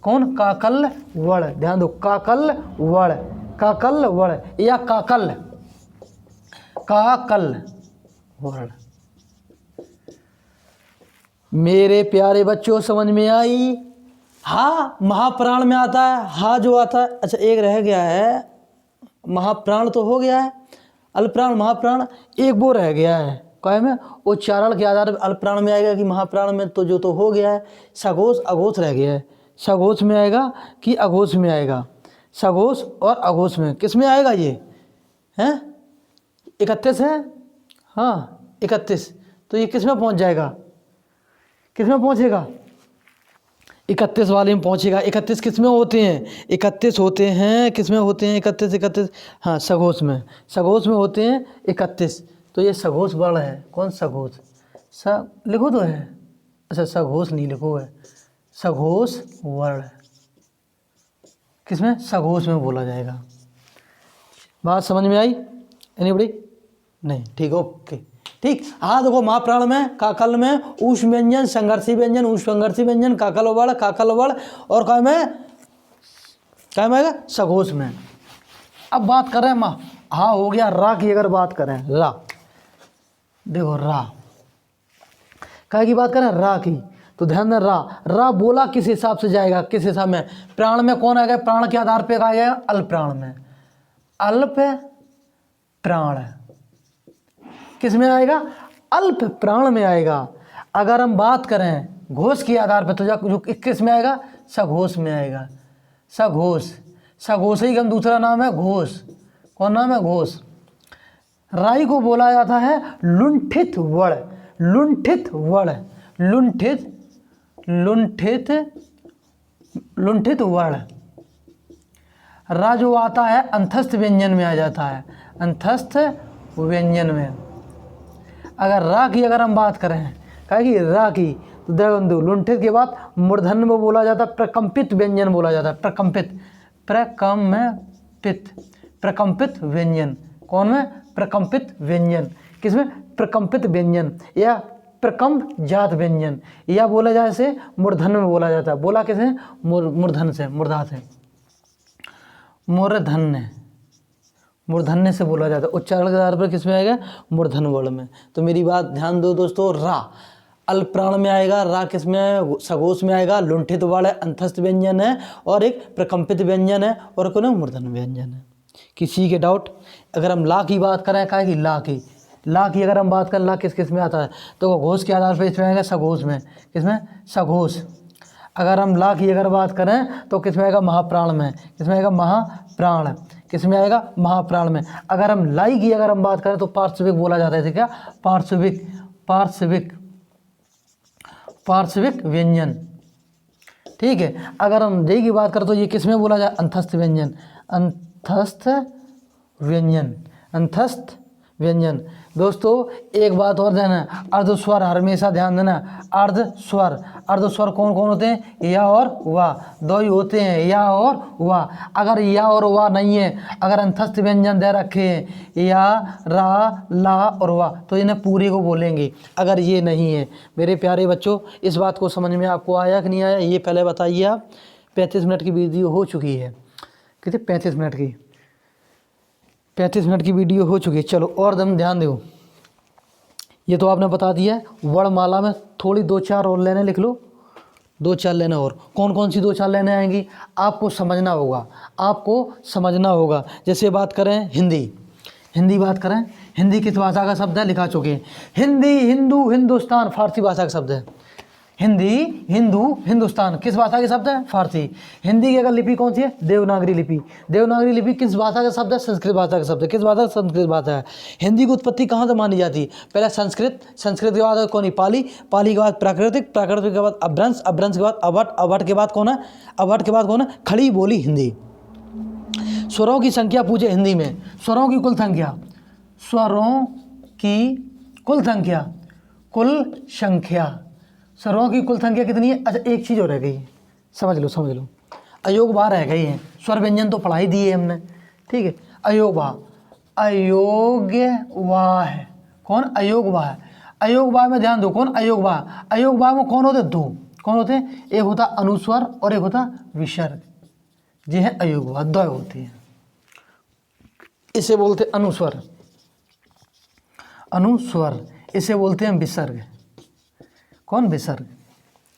कौन? काकल्यवर्ण। ध्यान दो, काकल्यवर्ण या काकल्यवर्ण। मेरे प्यारे बच्चों, समझ में आई? हा महाप्राण में आता है। हा जो आता है, अच्छा एक रह गया है, महाप्राण तो हो गया है, अल्पप्राण महाप्राण एक वो रह गया है। क्या में? उच्चारण के आधार पर अल्पप्राण में आएगा कि महाप्राण में? तो जो तो हो गया है। सघोष अघोष रह गया है। सघोष में आएगा कि अघोष में आएगा? सघोष और अघोष में किस में आएगा? ये हैं 31 है। हाँ 31, तो ये किस में पहुंच जाएगा? किस में पहुंचेगा? 31 वाले में पहुंचेगा। 31 किस में होते हैं? 31 होते हैं, किस में होते हैं? 31 हाँ सघोष में। सघोष में होते हैं 31, तो ये सघोष वर्ण है। कौन? सघोष। लिखो तो है, अच्छा सघोष नहीं लिखो है, सघोष वर्ण। किसमें? सघोष में बोला जाएगा। बात समझ में आई? एनीबॉडी? नहीं? ठीक, ओके ठीक। हाँ देखो, महाप्राण में, काकल में, ऊष्म व्यंजन, संघर्षी व्यंजन, ऊष्म संघर्षी व्यंजन, काकलवर्ण और क्या में आएगा? सघोष में। अब बात कर रहे हैं माँ, हाँ हो गया। रा की अगर बात करें, रा देखो, रा क्या की बात करें? रा की, तो ध्यान दें, रा बोला किस हिसाब से जाएगा? किस हिसाब में? प्राण में कौन आएगा? प्राण के आधार पे आएगा अल्प प्राण में। अल्प प्राण किस में आएगा? अल्प प्राण में आएगा। अगर हम बात करें घोष के आधार पर, तो जो किस में आएगा? सघोष में आएगा। सघोष ही का दूसरा नाम है घोष। कौन नाम है? घोष। राई को बोला जाता है लुंठित वर्ण। लुंठित वर्ण। रा जो आता है अंतस्थ व्यंजन में आ जाता है। अंतस्थ व्यंजन में अगर रा की अगर हम बात करें, क्या कि रा की, तो देखो लुंठित के बाद मूर्धन्य में बोला जाता है प्रकंपित व्यंजन बोला जाता है। प्रकंपित व्यंजन। कौन में? प्रकंपित व्यंजन। किसमें? प्रकंपित व्यंजन या प्रकंप जात व्यंजन, या बोला जाए से मूर्धन्य में बोला जाता है। बोला किसे? मूर्धन्य से, मूर्धन्य से बोला जाता है। उच्चारण के आधार पर किस में आएगा? मूर्धन्य वर्ण में। तो मेरी बात ध्यान दो दोस्तों, रा अल्प प्राण में आएगा। रा किस में है? सघोष में आएगा। लुंठित वर्ण है, अंतस्थ व्यंजन है, और एक प्रकंपित व्यंजन है, और कौन है? मूर्धन्य व्यंजन है। किसी के डाउट? अगर हम ला की बात करें, क्या कि ला की अगर हम बात करें, ला किस में आता है? तो घोष के आधार पर इसमें आएगा सघोष में। किसमें? सघोष। अगर हम ला की अगर बात करें तो किस में आएगा? महाप्राण में। किस में आएगा? महाप्राण। किस में आएगा? महाप्राण में। अगर हम लाई की अगर हम बात करें तो पार्श्विक बोला जाता है। इसे क्या? पार्श्विक व्यंजन। ठीक है। अगर हम दे की बात करें तो ये किस में बोला जाए? अंतस्थ व्यंजन। व्यंजन। दोस्तों एक बात और ध्यान है, अर्धस्वर हमेशा ध्यान देना। अर्धस्वर कौन कौन होते हैं? या और वाह, दो ही होते हैं, या और वाह। अगर या और वाह नहीं है, अगर अंतस्थ व्यंजन दे रखे हैं या, रा, ला और वाह, तो इन्हें पूरे को बोलेंगे। अगर ये नहीं है मेरे प्यारे बच्चों, इस बात को समझ में आपको आया कि नहीं आया, ये पहले बताइए आप। 35 मिनट की वीडियो हो चुकी है, कितने 35 मिनट की 35 मिनट की वीडियो हो चुकी है। चलो और दम ध्यान दो, ये तो आपने बता दिया है। वर्णमाला में थोड़ी 2-4 और लाइनें लिख लो, 2-4 लाइनें और। कौन कौन सी 2-4 लाइनें आएंगी आपको समझना होगा, आपको समझना होगा। जैसे बात करें हिंदी बात करें, हिंदी किस भाषा का शब्द है? लिखा चुके हैं। हिंदी, हिंदू, हिंदुस्तान फारसी भाषा का शब्द है। हिंदी, हिंदू, हिंदुस्तान किस भाषा के शब्द है? फारसी। हिंदी की अगर लिपि कौन सी है? देवनागरी लिपि। देवनागरी लिपि किस भाषा का शब्द है? संस्कृत भाषा का शब्द है। किस भाषा? संस्कृत भाषा है। हिंदी की उत्पत्ति कहाँ से मानी जाती है? पहले संस्कृत, संस्कृत के बाद कौन है? पाली, पाली के बाद प्राकृतिक, प्राकृतिक के बाद अपभ्रंश, अपभ्रंश के बाद अवट, अवट के बाद कौन है? अवट के बाद कौन है? खड़ी बोली हिंदी। स्वरों की संख्या पूछे हिंदी में, स्वरों की कुल संख्या, स्वरों की कुल संख्या, कुल संख्या, स्वरों की कुल संख्या कितनी है? अच्छा एक चीज़ और रह गई है, समझ लो। अयोग बार रह गई है। स्वर व्यंजन तो पढ़ा ही दिए हमने, ठीक है। अयोग वाह, अयोग्य वाह है कौन? अयोग वाह है। अयोग वाह में ध्यान दो, कौन? अयोग वाह। अयोग वाह में कौन होते? दो। कौन होते हैं? एक होता अनुस्वर और एक होता विसर्ग। ये है अयोग वाह, दो होती है। इसे बोलते अनुस्वर, अनुस्वर। इसे बोलते हैं विसर्ग। कौन? विसर्ग।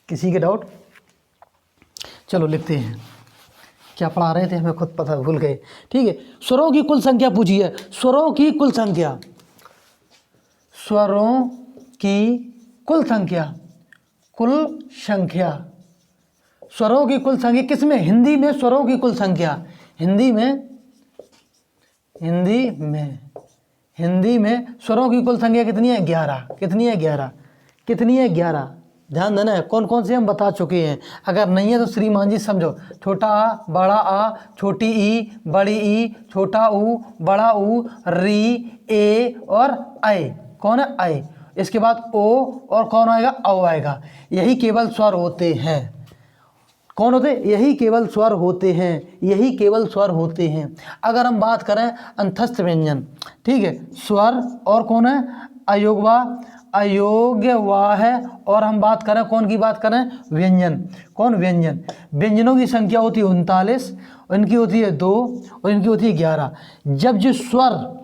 किसी के डाउट? चलो लिखते हैं, क्या पढ़ा रहे थे हमें खुद पता, भूल गए, ठीक है। स्वरों की कुल संख्या पूछी है, स्वरों की कुल संख्या, स्वरों की कुल संख्या, कुल संख्या, स्वरों की कुल संख्या किसमें? हिंदी में स्वरों की कुल संख्या, हिंदी में स्वरों की कुल संख्या कितनी है? 11। कितनी है? 11। कितनी है? 11। ध्यान देना है, कौन कौन से हम बता चुके हैं। अगर नहीं है तो श्रीमान जी समझो। छोटा आ, बड़ा आ, छोटी ई, बड़ी ई, छोटा ऊ, बड़ा ऊ, री, ए और ऐ। कौन है? ऐ। इसके बाद ओ और कौन आएगा? औ आएगा। यही केवल स्वर होते हैं। कौन होते? यही केवल स्वर होते हैं, यही केवल स्वर होते हैं। अगर हम बात करें अंतस्थ व्यंजन, ठीक है, स्वर और कौन है? अयोगवा, अयोग्य वाह है। और हम बात करें कौन की बात करें? व्यंजन। कौन? व्यंजन। व्यंजनों की संख्या होती है 39, इनकी होती है 2 और इनकी होती है 11। जब जो स्वर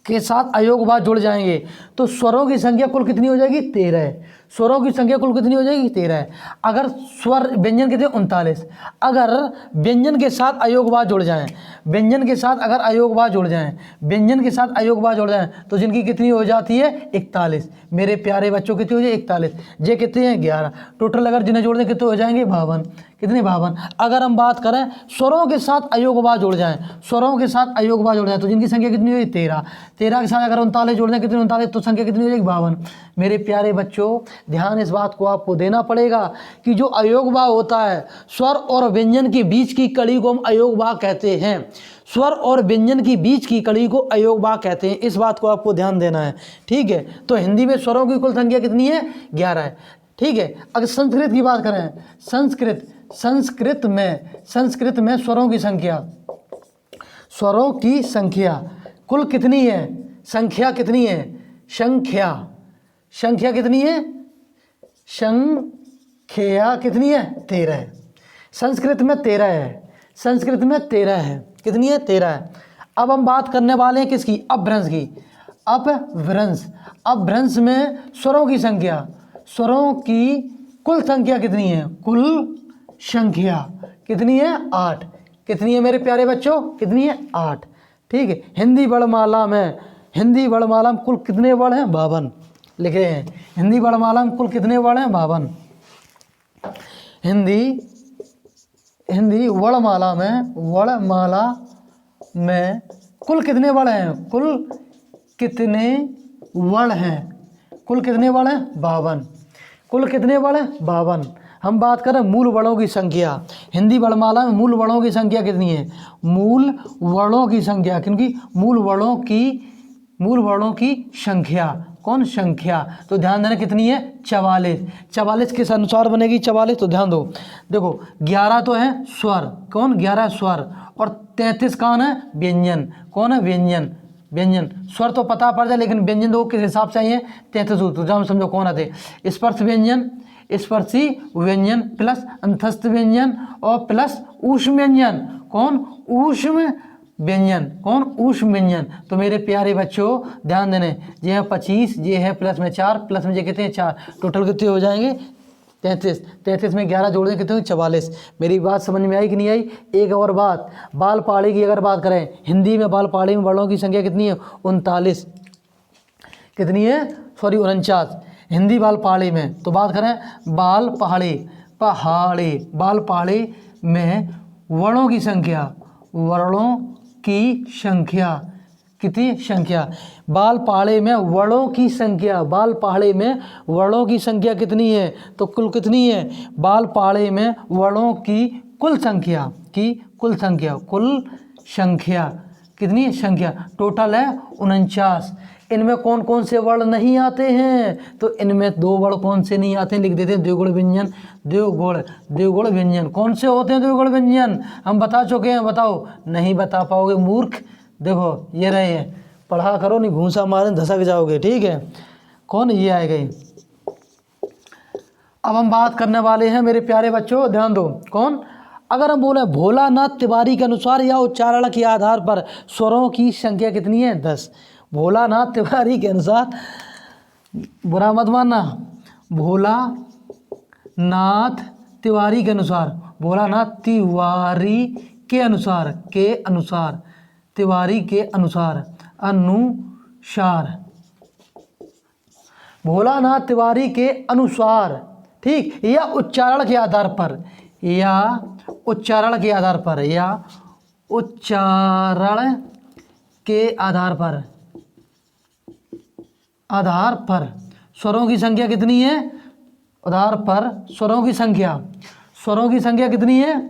के साथ अयोग वाह जुड़ जाएंगे तो स्वरों की संख्या कुल कितनी हो जाएगी? 13। स्वरों की संख्या कुल कितनी हो जाएगी? 13। अगर स्वर व्यंजन कितने? 39। अगर व्यंजन के साथ अयोग वाह जुड़ जाएं, व्यंजन के साथ अगर अयोग वाह जुड़ जाएं, व्यंजन के साथ अयोग वाह जुड़ जाएं तो जिनकी कितनी हो जाती है? 41। मेरे प्यारे बच्चों कितनी हो जाए? 41। ये कितने हैं? 11। टोटल अगर जिन्हें जोड़ दें कितने हो जाएंगे? 52। कितने? 52। अगर हम बात करें स्वरों के साथ अयोग वाह जुड़ जाएं, स्वरों के साथ अयोग वाह जुड़ जाए तो जिनकी संख्या कितनी हुई? 13। 13 के साथ अगर 39 जोड़ दें कितने? 39, तो संख्या कितनी हो जाएगी? 52। मेरे प्यारे बच्चों ध्यान इस बात को आपको देना पड़ेगा कि जो अयोग वाह होता है, स्वर और व्यंजन के बीच की कड़ी को हम अयोग वाह कहते हैं। स्वर और व्यंजन की बीच की कड़ी को अयोग वाह कहते हैं। इस बात को आपको ध्यान देना है, ठीक है। तो हिंदी में स्वरों की कुल संख्या कितनी है? 11 है, ठीक है। अगर संस्कृत की बात करें, संस्कृत में स्वरों की संख्या, स्वरों की संख्या कुल कितनी है? संख्या कितनी है? संख्या कितनी है? संख्या कितनी है? 13 है। संस्कृत में 13 है, संस्कृत में 13 है। कितनी है? 13 है। अब हम बात करने वाले हैं किसकी? अपभ्रंश की। अपभ्रंश में स्वरों की संख्या, स्वरों की कुल संख्या कितनी है? कुल संख्या कितनी है? 8। कितनी है मेरे प्यारे बच्चों? कितनी है? 8, ठीक है। हिंदी वर्णमाला में कुल कितने वर्ण हैं? 52 लिख रहे हैं। हिंदी वर्णमाला में कुल कितने वर्ण हैं? 52। हिंदी वर्णमाला में कुल कितने वर्ण हैं? कुल कितने वर्ण हैं? कुल कितने वर्ण हैं? 52। कुल कितने वर्ण हैं? 52। हम बात करें मूल वर्णों की संख्या, हिंदी वर्णमाला में मूल वर्णों की संख्या कितनी है? मूल वर्णों की संख्या, क्योंकि मूल वर्णों की मूल वर्णों की संख्या, कौन संख्या, तो ध्यान देना कितनी है 44। 44 किस अनुसार बनेगी 44, तो ध्यान दो, देखो 11 तो है स्वर, कौन 11 स्वर, और 33 कौन है व्यंजन, कौन है व्यंजन, व्यंजन स्वर तो पता पड़ जाए लेकिन व्यंजन दो किस हिसाब से आई है 33 तो जब समझो कौन आते, स्पर्श व्यंजन, स्पर्शी व्यंजन प्लस अंतस्थ व्यंजन और प्लस ऊष्म व्यंजन, कौन ऊष्म व्यंजन, कौन ऊष्म व्यंजन। तो मेरे प्यारे बच्चों ध्यान देने, ये है 25, ये है प्लस में 4, प्लस में ये कितने 4, टोटल कितने हो जाएंगे 33, 33 में 11 जोड़ दें कितने हुए 44। मेरी बात समझ में आई कि नहीं आई। एक और बात, बाल पहाड़ी की अगर बात करें, हिंदी में बाल पहाड़ी में वर्णों की संख्या कितनी है 39, कितनी है सॉरी 49 हिंदी बाल पहाड़ी में। तो बात करें बाल पहाड़ी, बाल पहाड़ी में वर्णों की संख्या, वर्णों की संख्या कितनी संख्या, बाल पहाड़ी में वर्णों की संख्या, बाल पहाड़ी में वर्णों की संख्या कितनी है, तो कुल कितनी है, बाल पहाड़ी में वर्णों की कुल संख्या, की कुल संख्या, कुल संख्या कितनी है संख्या, टोटल है 49। इनमें कौन कौन से वर्ण नहीं आते हैं, तो इनमें 2 वर्ण कौन से नहीं आते हैं, लिख देते हैं द्विगुण व्यंजन, द्विगुण व्यंजन कौन से होते हैं द्विगुण व्यंजन, हम बता चुके हैं, बताओ नहीं बता पाओगे मूर्ख। देखो ये रहे हैं, पढ़ा करो नहीं घूंसा मारे धसक जाओगे, ठीक है। कौन ये आए गए। अब हम बात करने वाले हैं मेरे प्यारे बच्चों, ध्यान दो, कौन, अगर हम बोले भोलानाथ तिवारी के अनुसार या उच्चारण के आधार पर स्वरों की संख्या कितनी है 10। भोलानाथ तिवारी के अनुसार, बुरा मत मानना, भोलानाथ तिवारी के अनुसार, भोलानाथ तिवारी के अनुसार, तिवारी के अनुसार, भोलानाथ तिवारी के अनुसार, ठीक, या उच्चारण के आधार पर, या उच्चारण के आधार पर, या उच्चारण के आधार पर स्वरों की संख्या कितनी है, आधार पर स्वरों की संख्या, स्वरों की संख्या कितनी है,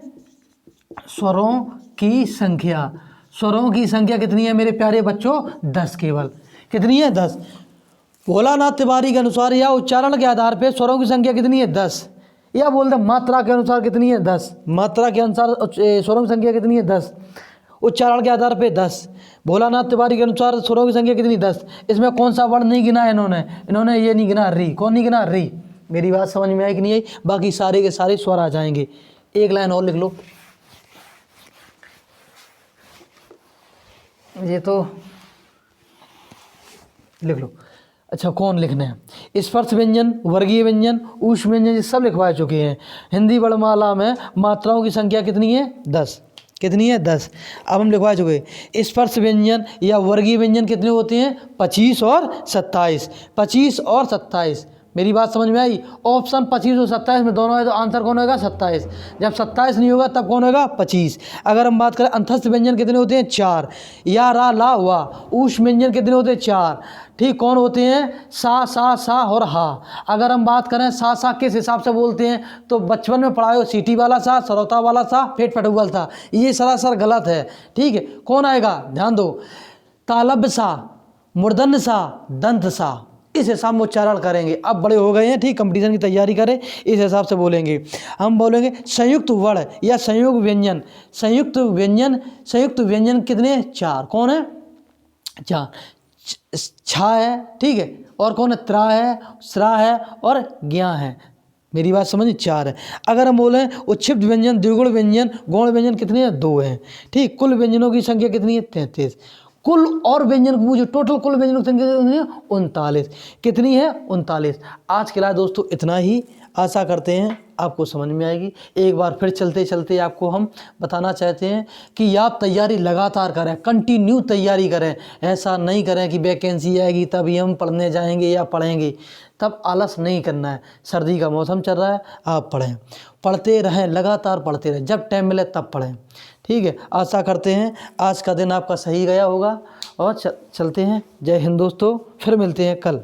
स्वरों की संख्या कितनी है मेरे प्यारे बच्चों 10 केवल, कितनी है 10। भोलानाथ तिवारी के अनुसार या उच्चारण के आधार पर स्वरों की संख्या कितनी है 10, या बोलते मात्रा के अनुसार कितनी है 10, मात्रा के अनुसार स्वरों की संख्या कितनी है 10, उच्चारण के आधार पे 10। भोलानाथ तिवारी के अनुसार स्वरों की संख्या कितनी 10। इसमें कौन सा वर्ण नहीं गिना है इन्होंने ये नहीं गिना री, कौन नहीं गिना री। मेरी बात समझ में आई कि नहीं आई, बाकी सारे के सारे स्वर आ जाएंगे। एक लाइन और लिख लो, ये तो लिख लो। अच्छा कौन लिखना है, स्पर्श व्यंजन, वर्गीय व्यंजन, ऊष्म व्यंजन, ये सब लिखवा चुके हैं। हिंदी वर्णमाला में मात्राओं की संख्या कितनी है 10, कितनी है 10। अब हम लिखवा चुके, स्पर्श व्यंजन या वर्गीय व्यंजन कितने होते हैं 25 और 27, 25 और 27। मेरी बात समझ में आई। ऑप्शन 25 और 27 में दोनों है तो आंसर कौन होगा 27। जब 27 नहीं होगा तब कौन होगा 25। अगर हम बात करें अंतस्थ व्यंजन कितने होते हैं 4, या रा ला वा। ऊष्म व्यंजन कितने होते हैं 4, ठीक, कौन होते हैं सा और हा। अगर हम बात करें सा किस हिसाब से बोलते हैं तो बचपन में पढ़ाए हो सीटी वाला सा, सरौता वाला सा, पेट पटुगल था, ये सरासर गलत है, ठीक है। कौन आएगा ध्यान दो, तालब सा, मूर्धन्य सा, दंत सा, इस हिसाब में उच्चारण करेंगे। अब बड़े हो गए हैं, ठीक, कंपटीशन की तैयारी करें, इस हिसाब से बोलेंगे। हम बोलेंगे संयुक्त वर्ण या संयोग व्यंजन। संयुक्त व्यंजन कितने 4, कौन है 4, छा है, ठीक है, और कौन है त्रा है, स्रा है और ज्ञा है। मेरी बात समझ 4 है। अगर हम बोलें उच्छिष्ट व्यंजन, द्विगुण व्यंजन, गौण व्यंजन कितने हैं 2 हैं, ठीक। कुल व्यंजनों की संख्या कितनी है 33। कुल और व्यंजन मुझे टोटल कुल व्यंजनों की संख्या कितनी है 39, कितनी है 39। आज के लिए दोस्तों इतना ही, आशा करते हैं आपको समझ में आएगी। एक बार फिर चलते चलते आपको हम बताना चाहते हैं कि आप तैयारी लगातार करें, कंटिन्यू तैयारी करें। ऐसा नहीं करें कि वैकेंसी आएगी तभी हम पढ़ने जाएंगे या पढ़ेंगे, तब आलस नहीं करना है। सर्दी का मौसम चल रहा है, आप पढ़ें, पढ़ते रहें, लगातार पढ़ते रहें, जब टाइम मिले तब पढ़ें, ठीक है। आशा करते हैं आज का दिन आपका सही गया होगा और चलते हैं। जय हिंद दोस्तों, फिर मिलते हैं कल।